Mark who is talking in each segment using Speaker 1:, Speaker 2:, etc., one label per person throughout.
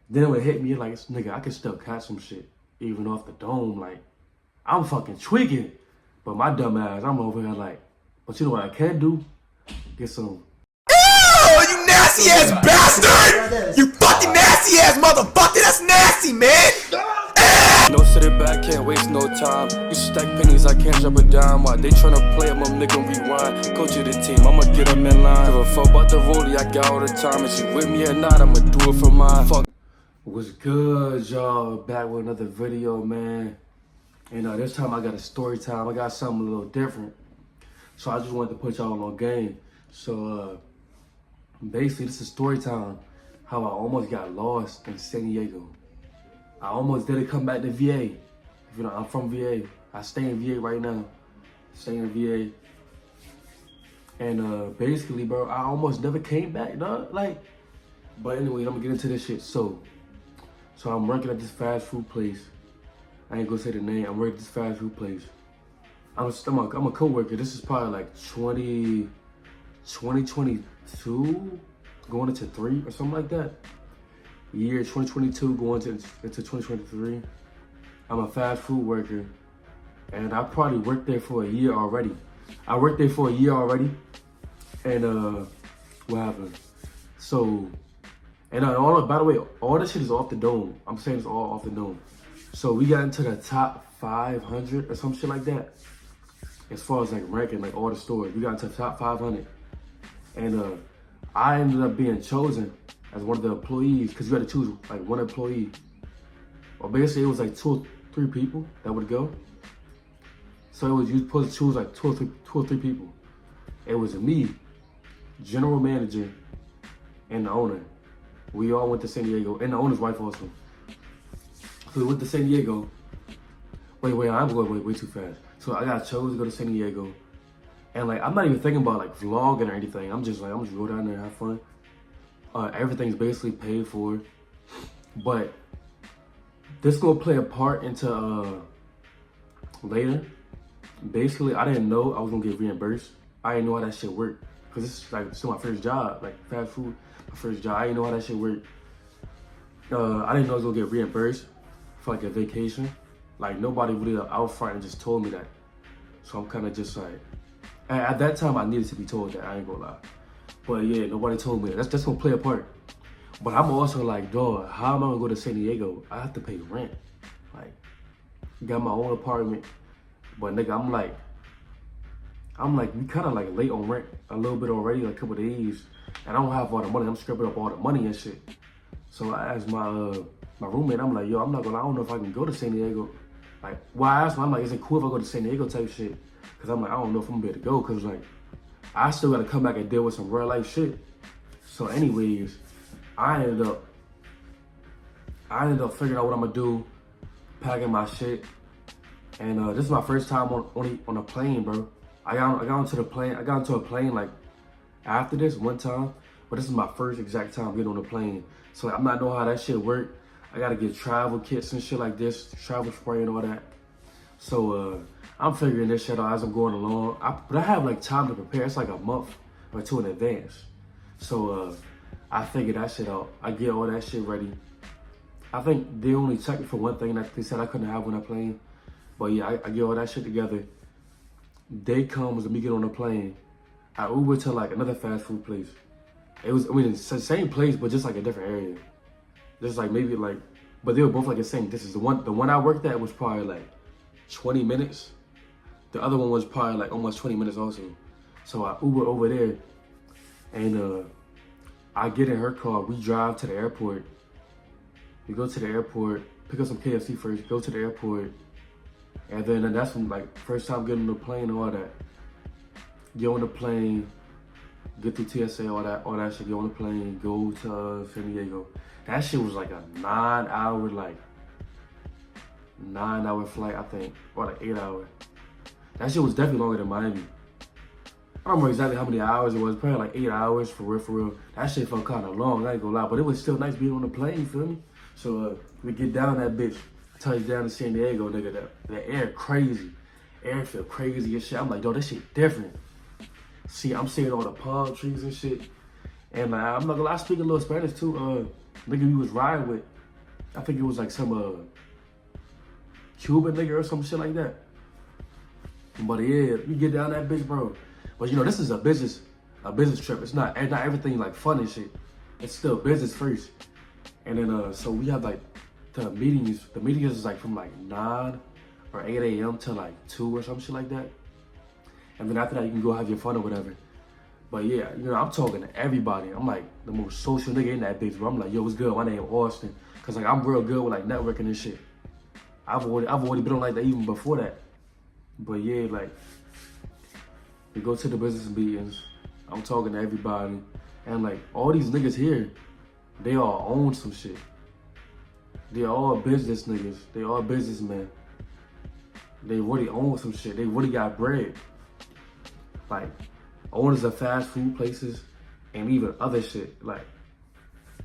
Speaker 1: Then it would hit me like, nigga, I can still catch some shit, even off the dome. Like, I'm fucking tweaking. But my dumb ass, I'm over here like, but you know what I can do? Get some.
Speaker 2: Oh, you nasty ass bastard! You fucking nasty ass motherfucker! That's nasty, man!
Speaker 3: No sitting back, can't waste no time. You stack pennies, I can't drop a dime. Why they tryna play it, my nigga rewind. Coach of the team, I'ma get them in line. Give a fuck about the rollie, I got all the time. And she with me or not, I'ma do it for mine. Fuck.
Speaker 1: What's good, y'all? Back with another video, man. And this time I got a story time. I got something a little different. So I just wanted to put y'all on game. So basically, this is story time. How I almost got lost in San Diego. I almost didn't come back to VA. You know, I'm from VA. I stay in VA right now. Stay in VA. And basically, bro, I almost never came back, dog. Like, but anyway, I'm gonna get into this shit. So I'm working at this fast food place. I ain't gonna say the name. I'm working at this fast food place. I'm a co-worker. This is probably like 2022, going into 3 or something like that. Year 2022 going into 2023. I'm a fast food worker, and I probably worked there for a year already. And what happened? So, and by the way, all this shit is off the dome. I'm saying it's all off the dome. So we got into the top 500 or some shit like that. As far as like ranking, like all the stores, we got into the top 500, and I ended up being chosen as one of the employees, because you had to choose like one employee. Or basically it was like 2 or 3 people that would go. So it was, you supposed to choose like 2 or 3 people. It was me, general manager, and the owner. We all went to San Diego, and the owner's wife also. So we went to San Diego. Wait, I'm going way too fast. So I got chosen to go to San Diego. And like, I'm not even thinking about like vlogging or anything. I'm just go down there and have fun. Everything's basically paid for, but this gonna play a part into later. Basically, I didn't know I was gonna get reimbursed. I didn't know how that shit worked, because this is like still my first job, like fast food, my first job. I didn't know how that shit worked. I didn't know I was gonna get reimbursed for like a vacation. Like nobody really out front and just told me that. So I'm kind of just like, at that time I needed to be told that. I ain't gonna lie. But yeah, nobody told me that. That's gonna play a part. But I'm also like, dog, how am I gonna go to San Diego? I have to pay rent. Like, got my own apartment. But nigga, I'm like, we kind of like late on rent a little bit already, like a couple days. And I don't have all the money. I'm scraping up all the money and shit. So I asked my roommate, I'm like, yo, I don't know if I can go to San Diego. Like, well, I asked him, I'm like, is it cool if I go to San Diego type shit? Cause I'm like, I don't know if I'm gonna be able to go, cause like, I still gotta come back and deal with some real life shit. So anyways, I ended up figuring out what I'm gonna do, packing my shit. And this is my first time on a plane, bro. I got onto a plane like after this one time, but this is my first exact time getting on a plane. So like, I'm not knowing how that shit work. I gotta get travel kits and shit like this, travel spray and all that. So I'm figuring this shit out as I'm going along. But I have like time to prepare. It's like a month or 2 in advance. So I figured that shit out. I get all that shit ready. I think they only checked me for one thing that they said I couldn't have on that plane. But yeah, I get all that shit together. Day comes and we get on the plane. I Uber to like another fast food place. It's the same place, but just like a different area. Just like maybe like, but they were both like the same distance. The one I worked at was probably like 20 minutes. The other one was probably like almost 20 minutes also. So I Uber over there, and I get in her car. We drive to the airport. We go to the airport, pick up some KFC first, go to the airport, and then that's when like first time getting on the plane and all that. Get on the plane, get through TSA, all that shit. Get on the plane, go to San Diego. That shit was like a 9-hour flight, I think, or like 8 hours. That shit was definitely longer than Miami. I don't remember exactly how many hours it was, probably like 8 hours for real. That shit felt kind of long, I ain't gonna lie, but it was still nice being on the plane, you feel me? So we get down that bitch, touch down to San Diego, nigga, the air crazy. Air feel crazy and shit. I'm like, yo, this shit different. See, I'm seeing all the palm trees and shit. And I'm not gonna lie, I speak a little Spanish too. Nigga we was riding with, I think it was like some Cuban nigga or some shit like that. But yeah, you get down that bitch, bro. But you know, this is a business trip. It's not everything like fun and shit. It's still business first. And then so we have like the meetings. The meetings is like from like 9 or 8 a.m. to like 2 or some shit like that. And then after that, you can go have your fun or whatever. But yeah, you know, I'm talking to everybody. I'm like the most social nigga in that bitch, bro. I'm like, yo, what's good? My name Austin. Cause like I'm real good with like networking and shit. I've already been on like that even before that. But yeah, like we go to the business meetings. I'm talking to everybody. And like all these niggas here, they all own some shit. They all business niggas. They all businessmen. They really own some shit. They really got bread. Like owners of fast food places and even other shit. Like,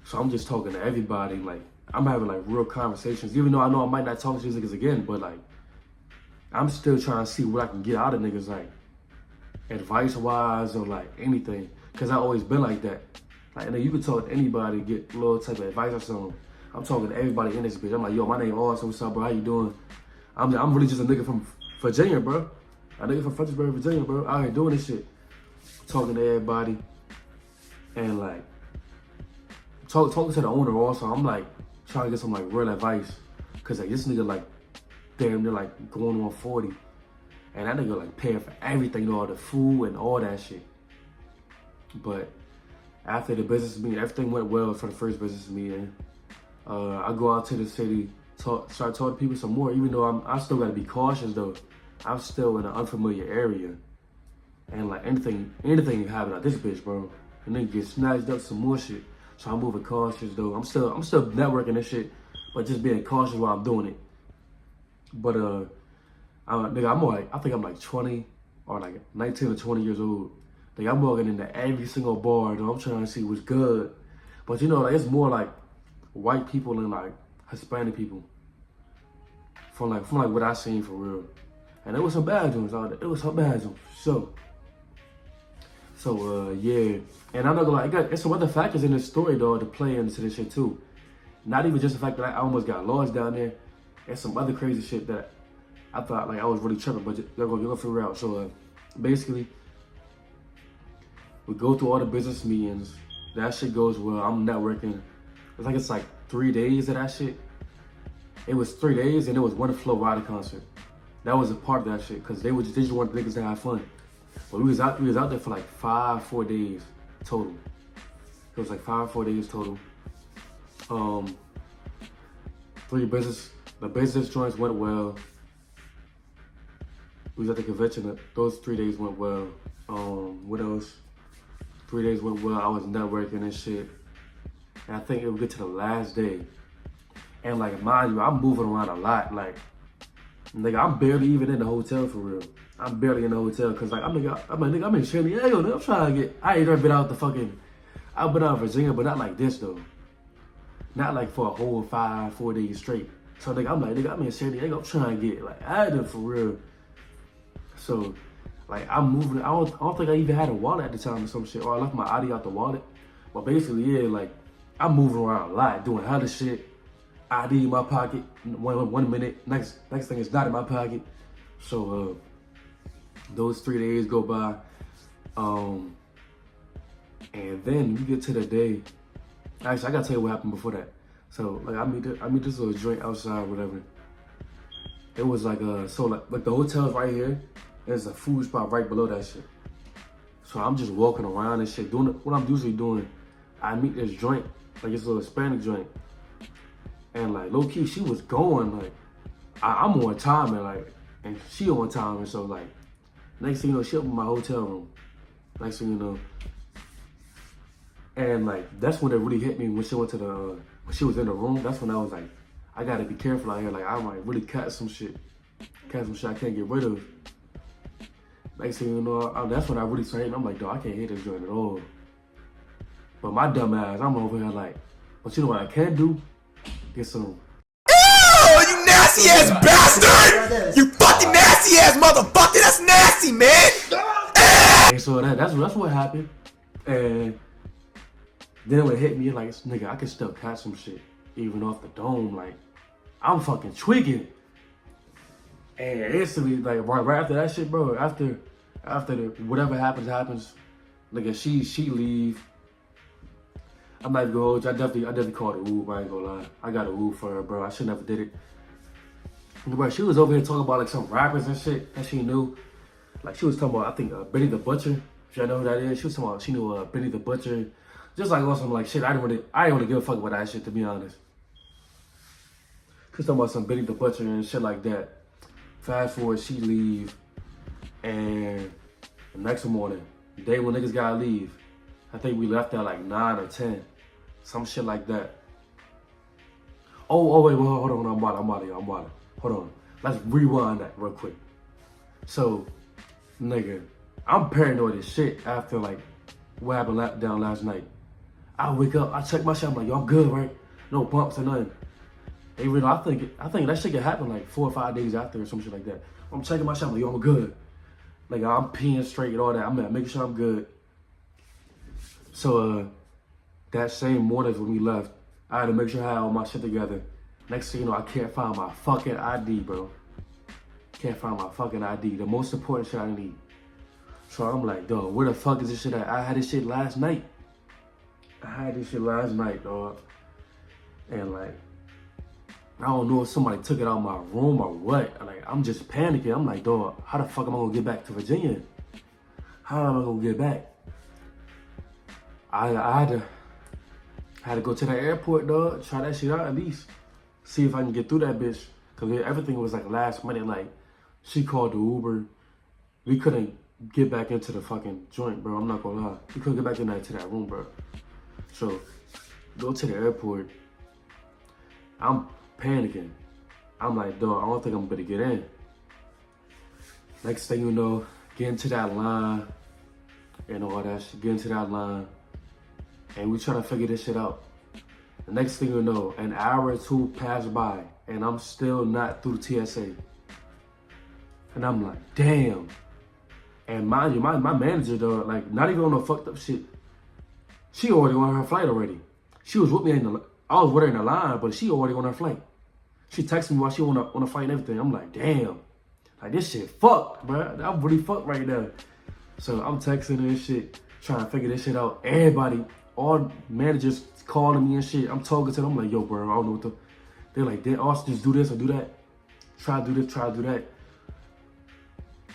Speaker 1: so I'm just talking to everybody. Like, I'm having like real conversations, even though I know I might not talk to these niggas again, but like, I'm still trying to see what I can get out of niggas, like, advice-wise or like anything. Cause I always been like that. Like, and then you can talk to anybody, get a little type of advice or something. I'm talking to everybody in this bitch. I'm like, yo, my name Austin, what's up, bro? How you doing? I'm really just a nigga from Virginia, bro. A nigga from Fredericksburg, Virginia, bro. Out here doing this shit. Talking to everybody. And like, talking to the owner also. I'm like, trying to get some like real advice. Cause like this nigga like, damn, they're like going on 40. And that nigga like paying for everything, all the food and all that shit. But after the business meeting, everything went well for the first business meeting. I go out to the city, start talking to people some more, even though I still gotta be cautious though. I'm still in an unfamiliar area. And like anything can happen out this bitch, bro. And then get snatched up some more shit. So I'm moving cautious though. I'm still networking and shit, but just being cautious while I'm doing it. But nigga, I think I'm like 20 or like 19 or 20 years old. Like I'm walking into every single bar though. I'm trying to see what's good. But you know, like it's more like white people and like Hispanic people. From like what I seen for real. And there was some bad ones out there. It was some bad ones. So yeah. And I'm not gonna lie, there's some other factors in this story though to play into this shit too. Not even just the fact that I almost got lost down there. There's some other crazy shit that I thought like I was really tripping, but you're gonna figure out. So basically, we go through all the business meetings. That shit goes well. I'm networking. It's like 3 days of that shit. It was 3 days and it was one Flo Rida concert. That was a part of that shit because they just want niggas to have fun. But we was out there for like 4 days total. It was like 4 days total. The business joints went well. We was at the convention. Those 3 days went well. What else? 3 days went well. I was networking and shit. And I think it would get to the last day. And like, mind you, I'm moving around a lot. Like, nigga, I'm barely even in the hotel for real. I'm barely in the hotel because like, I'm in San Diego. Nigga, I'm trying to get, I ain't never been out I've been out of Virginia, but not like this though. Not like for a whole 4 days straight. So nigga, I'm in San Diego. I'm trying to get like out of there for real. So like, I'm moving. I don't think I even had a wallet at the time or some shit, or I left my ID out the wallet. But basically, yeah, like I'm moving around a lot, doing hella shit. ID in my pocket, 1 minute. Next thing is not in my pocket. So those 3 days go by, and then we get to the day. Actually, I gotta tell you what happened before that. So like I meet this little joint outside, whatever. It was like so like the hotel's right here. There's a food spot right below that shit. So I'm just walking around and shit, doing what I'm usually doing. I meet this joint, like this little Hispanic joint. And like low key, she was going like, I'm on time and she on time. And so like, next thing you know, she up in my hotel room. Next thing you know. And like, that's when it really hit me when she was in the room. That's when I was like, I gotta be careful out here. Like I might really catch some shit I can't get rid of. Next thing you know, that's when I really started. I'm like, dog, I can't hit this joint at all. But my dumb ass, I'm over here like, but you know what I can do? Get some.
Speaker 2: Ew, you nasty ass bastard! You fucking nasty ass motherfucker! That's nasty, man!
Speaker 1: And so that's what happened. And then when it hit me, like, nigga, I can still catch some shit. even off the dome. Like, I'm fucking tweaking. And instantly, like right after that shit, bro, after the whatever happens, nigga, she leave. I'm not even gonna hold you. I definitely called an Uber, I ain't gonna lie. I got an Uber for her, bro. I should never did it. Bro, she was over here talking about like some rappers and shit that she knew. Like she was talking about, I think, Benny the Butcher. If y'all know who that is, she was talking about she knew Benny the Butcher. Just like on some like shit, I didn't really give a fuck about that shit, to be honest. She was talking about some Benny the Butcher and shit like that. Fast forward, she leave, and the next morning, the day when niggas gotta leave, I think we left at like 9 or 10, some shit like that. Wait, hold on, I'm out of here. Hold on, let's rewind that real quick. So, nigga, I'm paranoid as shit after like what happened down last night. I wake up, I check my shit, I'm like, y'all good, right? No bumps or nothing. They really, I think that shit could happen like 4 or 5 days after or some shit like that. I'm checking my shit, I'm like, yo, I'm good. Like, I'm peeing straight and all that. I'm making sure I'm good. So, that same morning when we left, I had to make sure I had all my shit together. Next thing you know, I can't find my fucking ID, bro. Can't find my fucking ID. The most important shit I need. So I'm like, dog, where the fuck is this shit at? I had this shit last night. Dog. And like, I don't know if somebody took it out of my room or what. Like, I'm just panicking. I'm like, dog, how the fuck am I gonna get back to Virginia? How am I gonna get back? I had to go to the airport, dog. Try that shit out at least. See if I can get through that bitch. Cause everything was like last minute. Like, she called the Uber. We couldn't get back into the fucking joint, bro. I'm not gonna lie. We couldn't get back into that room, bro. So, go to the airport. I'm panicking. I'm like, dog, I don't think I'm gonna get in. Next thing you know, get into that line and all that shit. Get into that line. And we trying to figure this shit out. The next thing you know, an hour or two passed by and I'm still not through TSA. And I'm like, damn. And mind you, my manager, though, like, not even on no fucked up shit. She already on her flight already. She was with me I was with her in the line, but she already on her flight. She texted me while she on a flight and everything. I'm like, damn. Like, this shit fucked, bro. I'm really fucked right now. So I'm texting her and shit, trying to figure this shit out. Everybody, all managers calling me and shit. I'm talking to them. I'm like, yo, bro, I don't know what the... They're like, Austin, just do this or do that. Try to do this, try to do that.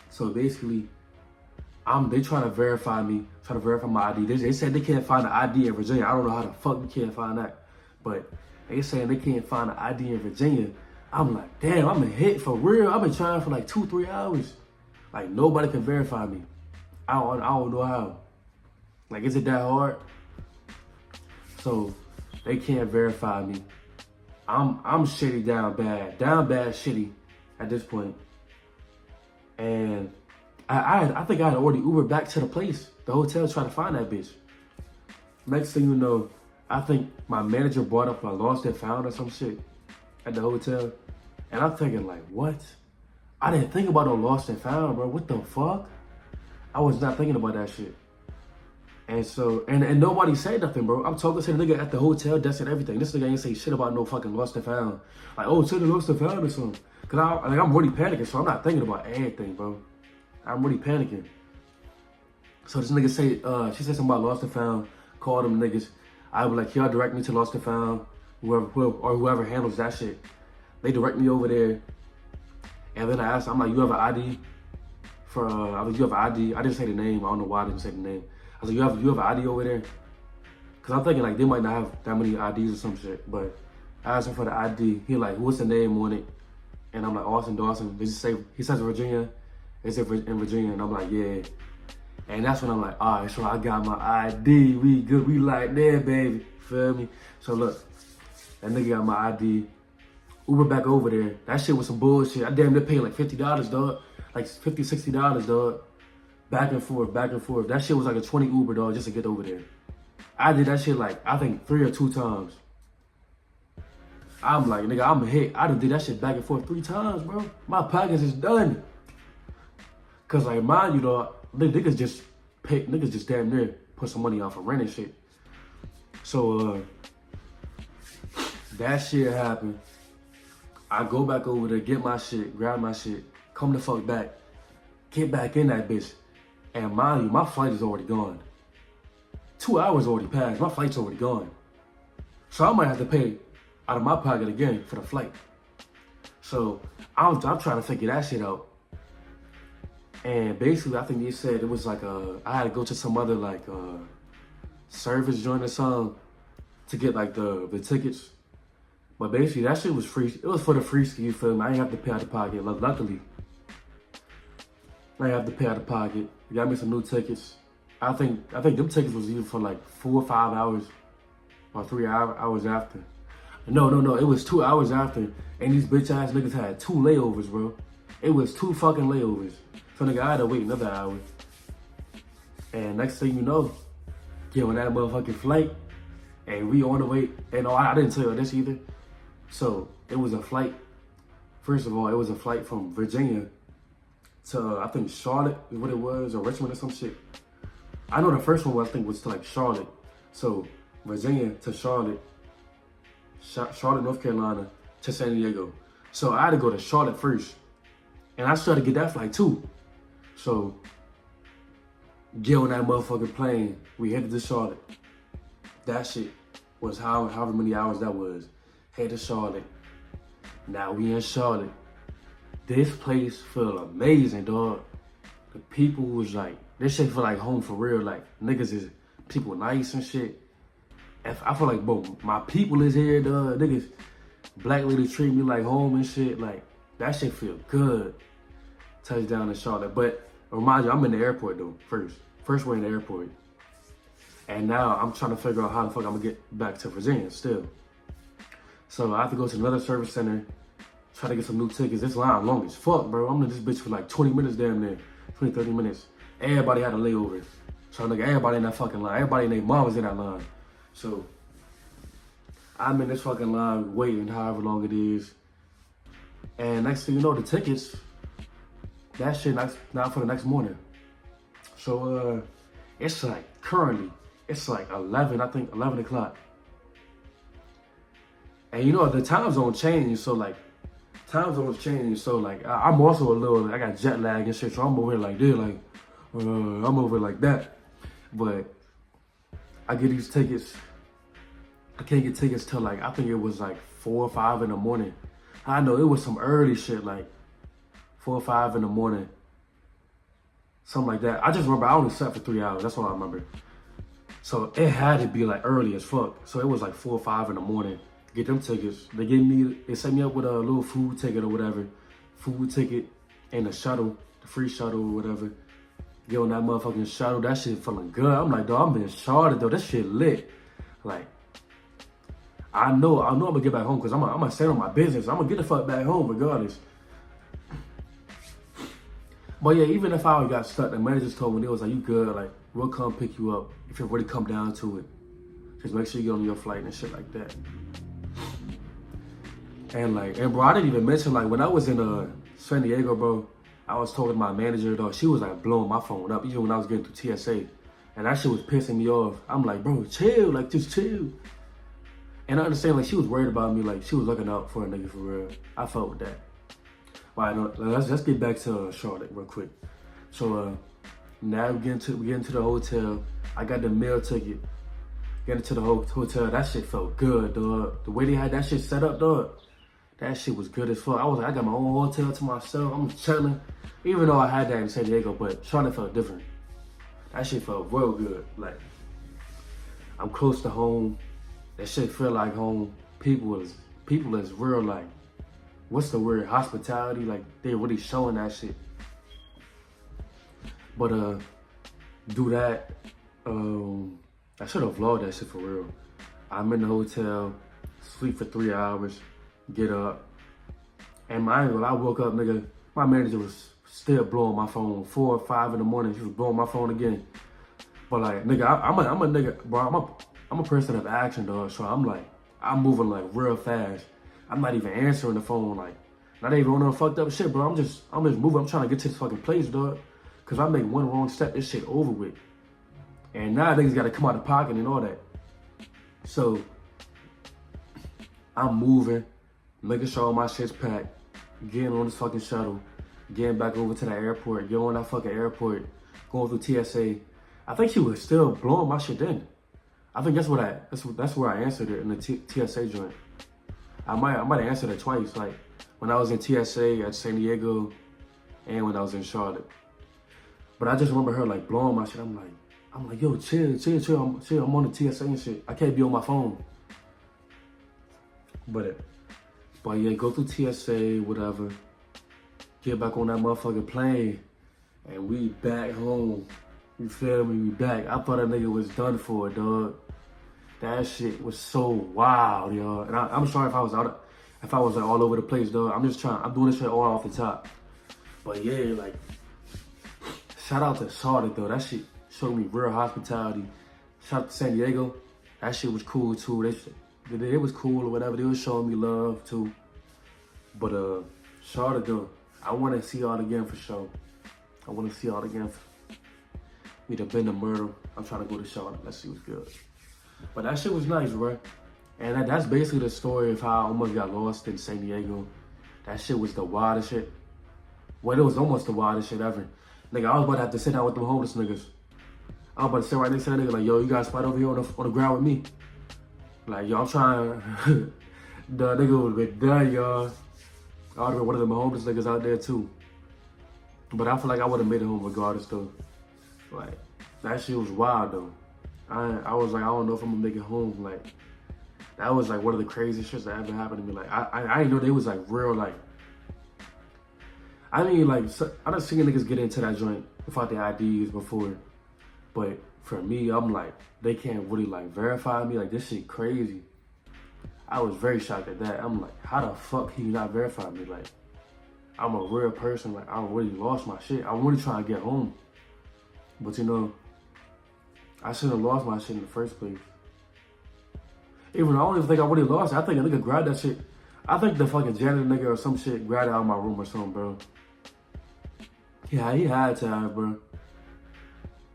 Speaker 1: So basically, they trying to verify me, trying to verify my ID. They said they can't find the ID in Virginia. I don't know how the fuck we can't find that. But they saying they can't find the ID in Virginia. I'm like, damn, I'm a hit for real. I've been trying for like 2-3 hours. Like, nobody can verify me. I don't know how. Like, is it that hard? So they can't verify me. I'm shitty down bad shitty at this point. And I think I had already Ubered back to the place, the hotel, trying to find that bitch. Next thing you know, I think my manager brought up a lost and found or some shit at the hotel. And I'm thinking like, what? I didn't think about no lost and found, bro. What the fuck? I was not thinking about that shit. And so, and nobody said nothing, bro. I'm talking to the nigga at the hotel desk and everything. This nigga ain't say shit about no fucking lost and found. Like, oh, say the lost and found or something. Cause I'm really panicking, so I'm not thinking about anything, bro. I'm really panicking. So this nigga she said something about lost and found, called them niggas. I was like, y'all direct me to lost and found, whoever handles that shit. They direct me over there. And then I asked, I'm like, you have an ID? I was like, you have an ID? I didn't say the name. I don't know why I didn't say the name. I was like, you have an ID over there? Cause I'm thinking like they might not have that many IDs or some shit. But I asked him for the ID. He like, what's the name on it? And I'm like, Austin Dawson. He says Virginia. Is it in Virginia? And I'm like, yeah. And that's when I'm like, all right, so I got my ID. We good. We like there, baby. Feel me? So look, that nigga got my ID. Uber back over there. That shit was some bullshit. I damn near paid like $50, dog. Like $50, $60, dog. Back and forth. That shit was like a 20 Uber, dog, just to get over there. I did that shit like, I think 3 or 2 times. I'm like, nigga, I'm a hit. I done did that shit back and forth 3 times, bro. My pockets is done. Cause like, mind you, dog, niggas just damn near put some money out for rent and shit. So, That shit happened. I go back over there, get my shit, grab my shit, come the fuck back, get back in that bitch. And mind you, my flight is already gone. 2 hours already passed, my flight's already gone. So I might have to pay out of my pocket again for the flight. So I'm trying to figure that shit out. And basically, I think they said it was like I had to go to some other like service joint or something to get like the tickets. But basically, that shit was free. It was for the free ski, you feel me? I didn't have to pay out of pocket. Luckily, I didn't have to pay out of pocket. They got me some new tickets. I think them tickets was even for like 4 or 5 hours or 3 hours after. No, it was 2 hours after. And these bitch ass niggas had 2 layovers, bro. It was 2 fucking layovers. So nigga, I had to wait another hour. And next thing you know, get on that motherfucking flight. And we on the way. And I didn't tell you this either. So it was a flight. First of all, it was a flight from Virginia to I think Charlotte is what it was, or Richmond or some shit. I know the first one I think was to like Charlotte. So Virginia to Charlotte, Charlotte, North Carolina to San Diego. So I had to go to Charlotte first. And I still had to get that flight too. So get on that motherfucking plane. We headed to Charlotte. That shit was however many hours that was. Head to Charlotte. Now we in Charlotte. This place feel amazing, dog. The people was like, this shit feel like home for real. Like niggas is people nice and shit. I feel like, bro, my people is here, dog. Niggas, black lady treat me like home and shit. Like that shit feel good. Touchdown in Charlotte. But remind you, I'm in the airport though, first. First we're in the airport. And now I'm trying to figure out how the fuck I'm gonna get back to Virginia still. So I have to go to another service center, try to get some new tickets. This line long as fuck, bro. I'm in this bitch for like 20 minutes damn near, 20, 30 minutes. Everybody had a layover. So like everybody in that fucking line, everybody and their mom was in that line. So I'm in this fucking line waiting however long it is. And next thing you know, the tickets, that shit not for the next morning. So it's like currently, it's like 11 o'clock. And you know, the time zone changed, so like, I'm also a little, I got jet lag and shit, so I'm over here like this, like, I'm over like that. But I get these tickets, I can't get tickets till like, I think it was like 4 or 5 in the morning. I know it was some early shit, like 4 or 5 in the morning. Something like that. I just remember I only slept for 3 hours, that's all I remember. So it had to be like early as fuck. So it was like 4 or 5 in the morning. Get them tickets. They set me up with a little food ticket or whatever. Food ticket and the shuttle, the free shuttle or whatever. Get on that motherfucking shuttle. That shit feeling good. I'm like, dog, I'm in Charlotte though. This shit lit. Like, I know I'm gonna get back home because I'm gonna stand on my business. I'm gonna get the fuck back home regardless. But yeah, even if I got stuck, the manager told me, they was like, you good, like, we'll come pick you up if it really come down to it. Just make sure you get on your flight and shit like that. And bro, I didn't even mention, like, when I was in San Diego, bro, I was talking to my manager, though. She was like blowing my phone up, even when I was getting through TSA. And that shit was pissing me off. I'm like, bro, chill, like, just chill. And I understand, like, she was worried about me, like, she was looking out for a nigga for real. I felt with that. All right, let's get back to Charlotte real quick. So now we get into the hotel. I got the meal ticket. Get into the hotel. That shit felt good, dog. The way they had that shit set up, dog. That shit was good as fuck. I was like, I got my own hotel to myself. I'm chilling. Even though I had that in San Diego, but Charlotte felt different. That shit felt real good. Like, I'm close to home. That shit feel like home. People is real, like, what's the word? Hospitality. Like, they really showing that shit. But do that. I should have vlogged that shit for real. I'm in the hotel, sleep for 3 hours, get up. And I woke up, nigga, my manager was still blowing my phone. 4 or 5 in the morning, she was blowing my phone again. But like, nigga, I'm a nigga, bro, I'm a person of action, dog. So I'm moving like real fast. I'm not even answering the phone, like, not even on no fucked up shit, bro. I'm just moving. I'm trying to get to this fucking place, dog. Cause I make one wrong step, this shit over with. And now niggas gotta come out of pocket and all that. So I'm moving, making sure all my shit's packed, getting on this fucking shuttle, getting back over to the airport, getting on that fucking airport, going through TSA. I think she was still blowing my shit in. I think that's where I answered it in the TSA joint. I might have answered it twice, like when I was in TSA at San Diego and when I was in Charlotte. But I just remember her like blowing my shit. I'm like, yo, chill. I'm on the TSA and shit. I can't be on my phone. But yeah, go through TSA, whatever. Get back on that motherfucking plane, and we back home. You feel me? We back. I thought that nigga was done for, dog. That shit was so wild, y'all. And I'm sorry if I was like all over the place, dog. I'm doing this shit all off the top. But yeah, like, shout out to Charlotte, though. That shit showed me real hospitality. Shout out to San Diego. That shit was cool, too. It was cool or whatever. They was showing me love, too. But, Charlotte, though, I want to see y'all again for sure. I want to see y'all again. We'd have been to Myrtle. I'm trying to go to Charlotte. Let's see what's good. But that shit was nice, bro. And that's basically the story of how I almost got lost in San Diego. That shit was the wildest shit. Well, it was almost the wildest shit ever. Nigga, I was about to have to sit down with them homeless niggas. I was about to sit right next to that nigga like, yo, you got a spot over here on the ground with me? Like, yo, I'm trying. The nigga would have been done, y'all. I would have been one of them homeless niggas out there, too. But I feel like I would have made it home regardless, though. Like, that shit was wild, though. I was like, I don't know if I'm gonna make it home. Like, that was like one of the craziest shits that ever happened to me. Like, I didn't know they was like real, like, I mean, like, I done seen niggas get into that joint without their IDs before. But for me, I'm like, they can't really like verify me. Like, this shit crazy. I was very shocked at that. I'm like, how the fuck can you not verify me? Like, I'm a real person. Like, I really lost my shit. I'm really trying to get home. But you know, I shouldn't have lost my shit in the first place. Even I don't even think I really lost it. I think a nigga grabbed that shit. I think the fucking janitor nigga or some shit grabbed it out of my room or something, bro. Yeah, he had to have, bro.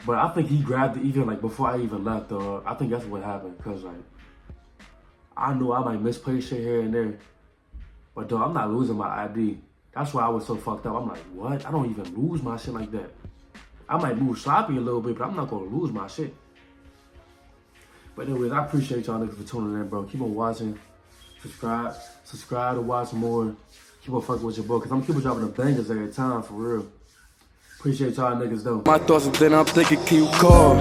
Speaker 1: But I think he grabbed it even like before I even left, though. I think that's what happened. Cause like, I knew I might misplace shit here and there. But though, I'm not losing my ID. That's why I was so fucked up. I'm like, what? I don't even lose my shit like that. I might move sloppy a little bit, but I'm not gonna lose my shit. But anyways, I appreciate y'all niggas for tuning in, bro. Keep on watching. Subscribe to watch more. Keep on fucking with your boy, cause I'm keeping dropping the bangers every time, for real. Appreciate y'all niggas though.
Speaker 3: My thoughts, and then I'm thinking, can you call?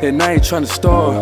Speaker 3: And I ain't trying to stall.